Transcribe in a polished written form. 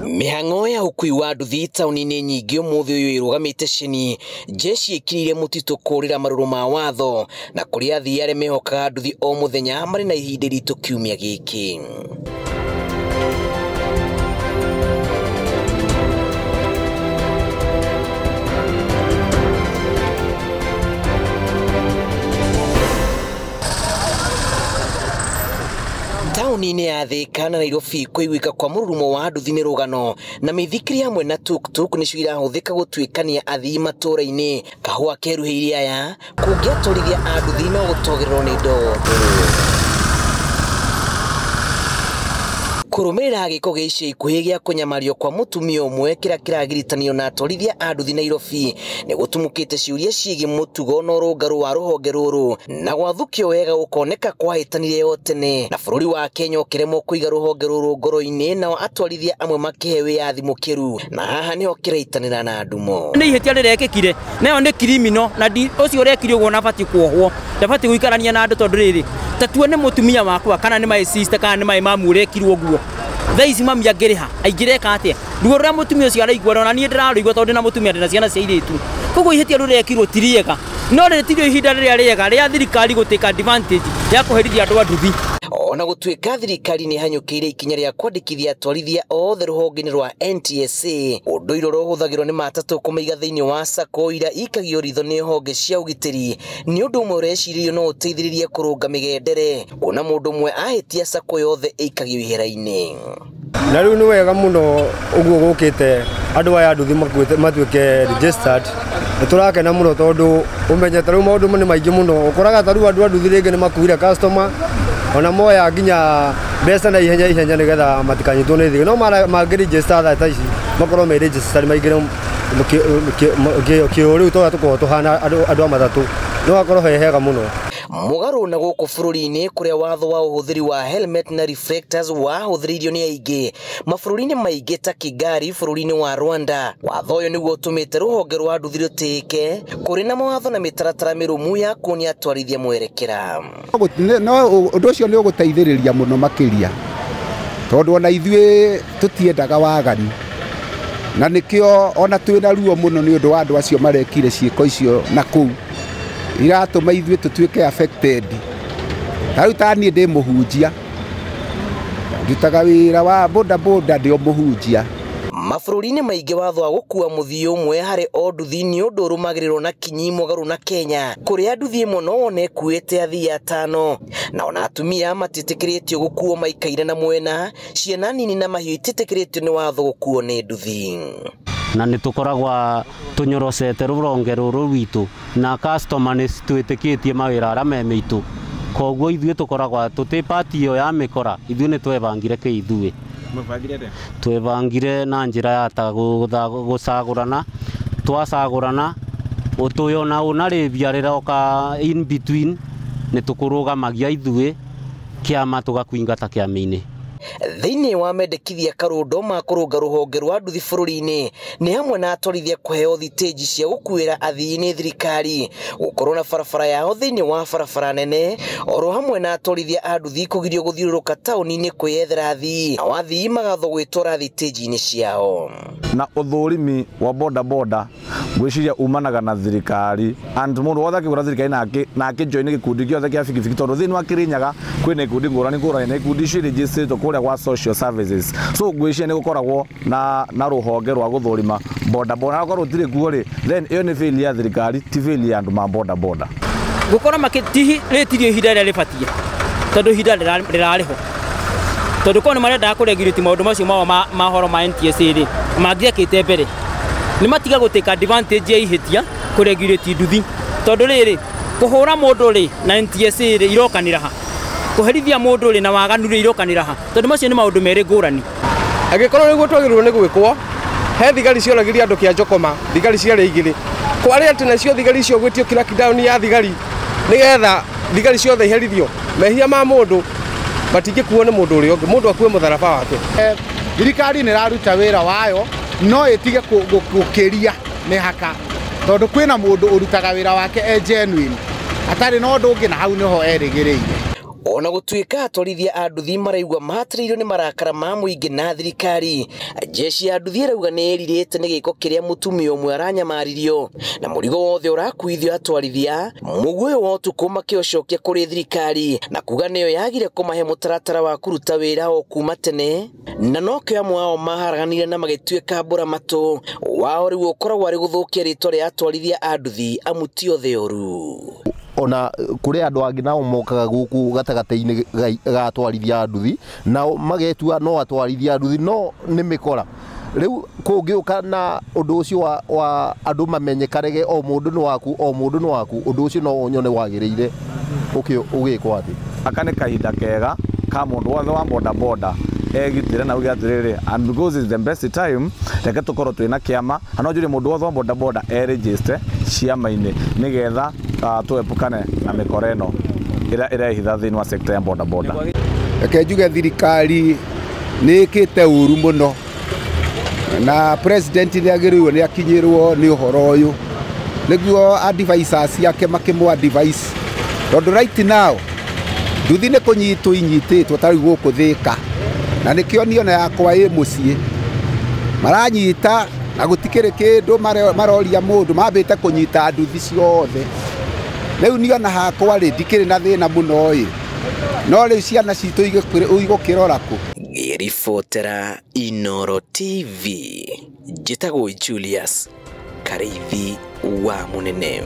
Mihang'o ya ukui wa nduthi tauni-inĩ nyingĩ ũmũthĩ ũyũ ĩrũgamĩte ceni, jeshi ĩkirire mũtitũ kũrĩra marũrũ ma watho na kũrĩ athii arĩa mehokaga nduthi o mũthenya marĩ na ihinda iritũ kiumia gĩkĩ. Tauni-inĩ ya Thika na Nairobi kũiguĩka kwa mũrurumo wa nduthi nĩ rũgano na mĩithikiri hamwe na tuk-tuk nĩcio irahũthĩka gũtuĩkania athii matũũra-inĩ. Kahũa keruhĩire aya kũngĩatwarithia a nduthi no gũtogererwo nĩ ndoro. Kũrũmĩrĩra gĩko gĩa ica ikuhĩ gĩa kũnyamario kwa mũtumia ũmwe kĩrĩa kĩragiritanio na atwarithia a nduthi Nairobi nĩ gũtumũkĩte ciũria ciĩgiĩ mũtugo na ũrũngarũ wa rũhonge rũrũ na gwathũkio wega gũkoneka kwahĩtanire o tene na bũrũri wa Kenya ũkĩremwo kũiga rũhonge rũrũ ngoro-inĩ nao atwarithia amwe makĩhe wĩyathi mũkĩru na haha nĩho kĩraitanĩra na ndumo. Nĩ ihĩtia rĩrekĩkire nayo nĩ criminal na ũcio ũrekire ũguo nabatiĩ kuohwo, ndabatiĩ gũikarania na andũ tondũ rĩrĩ tatuo nĩ mũtumia wakwa kana nĩ my sister kana nĩ my mamu ũrekirwo ũguo. Thaici mami angĩrĩha aingĩreka atĩa ruo rũrĩa mũtumia ũcio araigua na niĩ ndĩrarũigua tondũ na mũtumia ndĩna ciana cia airĩtu. Koguo ihĩtia rũrekirwo ti rĩega no rĩtirĩ ihinda rĩrĩa rĩega rĩa thirikari gũtĩka advantage ya kũherithia andũ a nduthi. Ona gũtuĩka thirikari nĩ hanyũkĩire ikinya rĩa kwandĩkithia atwarithia othe rũhonge-inĩ rwa NTSA, ũndũ ũrĩa ũhũthagĩrwo nĩ matatũ kũmaiga thĩinĩ wa sacco iria ikagio ritho nĩ honge cia ũgitĩri, nĩ ũndũ ũmwe ũreciria no ũteithĩrĩrie kũrũnga mĩgendere kuona mũndũ ũmwe ahĩtia sacco yothe ĩikagio ihera-inĩ. Na rĩu nĩ wega mũno ũguo gũkĩte andũ aya nduthi matuĩke registered. Nĩtũrakena mũno tondũ ũmenyete rĩu maũndũ nĩ maingĩ mũno, ũkoraga ta rĩu andũ a nduthi rĩngĩ nĩ makuire customer ona moya nginya mbeca na ihenya nĩgetha matikanyitwo nĩ thigari, no mangĩregister tha ici makorwo me registered maingĩre kĩũrĩu tondũ tũkoragwo tũhana andũ a matatũ no hakorwo he hega mũno. Mũgarũ na gũkũ bũrũri-inĩ kũrĩa watho wa ũhũthĩri wa helmet na reflectors wahũthĩrĩirio nĩ aingĩ mabũrũri-inĩ maingĩ ta Kigali bũrũri-inĩ wa Rwanda, watho ũyũ nĩguo ũtũmĩte rũhonge rwa nduthi rũtĩĩke kũrĩ na mawatho na mĩtaratara mĩrũmu ya kuonia atwarithia mwerekera. No ũndũ ũcio nĩ ũgũteithĩrĩria mũno makĩria tondũ ona ithuĩ tũtiendaga wagani na nĩkĩo ona twĩna ruo mũno nĩ ũndũ wa andũ acio marekire ciĩko icio na kũu iratũma ithuĩ tũtuĩke affected. Rĩu ta niĩ ndĩ mũhunjia ndutaga wĩra wa bodaboda ndĩ o mũhunjia. Mabũrũri-inĩ maingĩ watho wa gũkua mũthii ũmwe harĩ o nduthi nĩ ũndũ ũrũmagĩrĩrwo na kinyi mũgarũ na Kenya kũrĩa nduthi ĩmwe no wone ĩkuĩte athii atano na ona atumia matĩtĩkĩrĩtio gũkuo maikaire na mwena, ciana nini na mahiũ itĩtĩkĩrĩtio nĩ watho gũkuo nĩ nduthi. Na nĩ tũkoragwa tũnyorocete rũronge rũrũ rwitũ na customer nĩ twĩtĩkĩtie mawĩra arĩa me mĩitũ, koguo ithuĩ tũkoragwa tũtĩ pati ĩyo ya mĩkora ithuĩ nĩ twebangire kĩithuĩ. Twebangire na njĩra ya ta gũcagũrana, twacagũrana ũtũyona ũnarĩbia rĩroka in between nĩ tũkũrũgamagia ithuĩ kĩama tũgakuingata kĩama-inĩ. Thĩinĩ wa mendekithia karũndo ma kũrũnga rũhonge rwa nduthi bũrũri-inĩ nĩ hamwe na atwarithia kũheo thitĩnji cia gũkuĩra athii nĩ thirikari, gũkorwo na barabara yao thĩinĩ wa barabara nene, oro hamwe na atwarithia a nduthi kũgirio gũthiũrũrũka taũni-inĩ kwĩyethera athii, nao athii magathwo gwĩtwara thitĩnji-inĩ ciao. Na ũthũrimi wa bodaboda gwĩciria umanaga na thirikari and mũndũ wothe akĩgũra thirikari na akĩjoini gĩkundi gĩothe kĩa bikibiki tondũ thĩinĩ wa Kĩrĩnyaga kwĩna ikundi ngũrani na ikundi icio registered kũrĩa gwa social services, so gwĩciria nĩ gũkoragwo na rũhonge rwa gũthũrima bodaboda, akorwo rũtirĩ kuo rĩ then ĩyo nĩ failure ya thirikari ti failure ya andũ ma bodaboda. Gũkorwo makĩrĩtirio ihinda rĩrĩa rĩbatiĩ tondũ ihinda rĩrarĩho tondũ korwo nĩ marenda kũregulate maũndũ macio mao mahoro ma NTSA rĩ mangĩekĩte mbere nĩ matiga gũtĩka advantage ya ihĩtia kũregulate nduthi tondũ rĩrĩ kũhũra mũndũ rĩ na NTSA rĩ irokanĩra ha, kũherithia mũndũ rĩ na waganu rĩ irokanĩra ha tondũ macio nĩ maũndũ merĩ ngũrani. Angĩkorwo nĩguo twagĩrĩirwo nĩ gwĩkwo he thigari cioragĩria andũ kĩa Njokoma, thigari ciarĩ igĩrĩ kwarĩ atĩ nacio thigari icio gwĩtio crackdown ya thigari nĩgetha thigari ciothe iherithio, mehia ma mũndũ matingĩkuo nĩ mũndũ ũrĩa ũngĩ, mũndũ akue mũtharaba wake. Thirikari nĩ ĩraruta wĩra wayo no ĩtige gũkĩria mĩhaka tondũ kwĩna mũndũ ũrutaga wĩra wake genuine atarĩ na ũndũ ũngĩ na hau nĩho erĩgĩrĩire. ona gutuika atwarithia a nduthi maraigua mahatĩrĩirio nĩ marakara ma mũingĩ na thirikari. Jeshi ya nduthi ĩrauga nĩ ĩrirĩte nĩ gĩko kĩrĩa mũtumia ũmwe aranyamaririo na mũrigo wothe ũrakuithio atwarithia, mũguĩ wa ũtukũ makĩũcokia kũrĩ thirikari na kuga nĩyo yagire kũmahe mũtaratara wa kũruta wĩra o kuma tene, na nokĩo amwe ao maharaganire na magĩtuĩka mbũra matũ wao rĩu ũkoragwo arĩ gũthũkia rĩtwa rĩa atwarithia a nduthi amu ti othe ũru. Ona kuri andu angi nao mokaga guku gatagata-ini ga atwarithia a nduthi nao magetua no atwarithia a nduthi no nĩ mĩkora. Rĩu kũngĩũka na ũndũ ũcio wa andũ mamenyekanage o mũndũ nĩ waku ũndũ ũcio no nyone wagĩrĩire ũgĩkwo atĩ. Aka nĩ kahinda kega ka mũndũ wothe wa boda boda egitire na uge atiriri, and because it's the best time reke tukorwo twina kiama no njuri mundu wothe wa boda boda register ciama-ini nigetha tuepukane na mikora ĩno ĩrĩa ĩrehitha thĩinĩ wa sector ya boda boda. Reke njuge thirikari nĩ ĩkĩte ũru mũno na president nĩ agĩrĩirwo nĩ akinyĩrwo nĩ ũhoro ũyũ nĩguo advisors yake makĩmũ advice, tondũ right now nduthi nĩ kũnyitwo inyitĩtwo tarĩ gũkũ Thĩka na nĩkĩo niona yakwa ĩ mũciĩ maranyita na gũtikĩrĩ kĩndũ maroria mũndũ mambĩte kũnyita nduthi ciothe. Rĩu niona hakwa rĩ ndikĩrĩ na thĩna mũno ĩ no rĩu ciana citũ igũkĩrora kũ. Ngĩribotera Inooro TV, njĩtagwo Julius Kareithi wa Mũnene.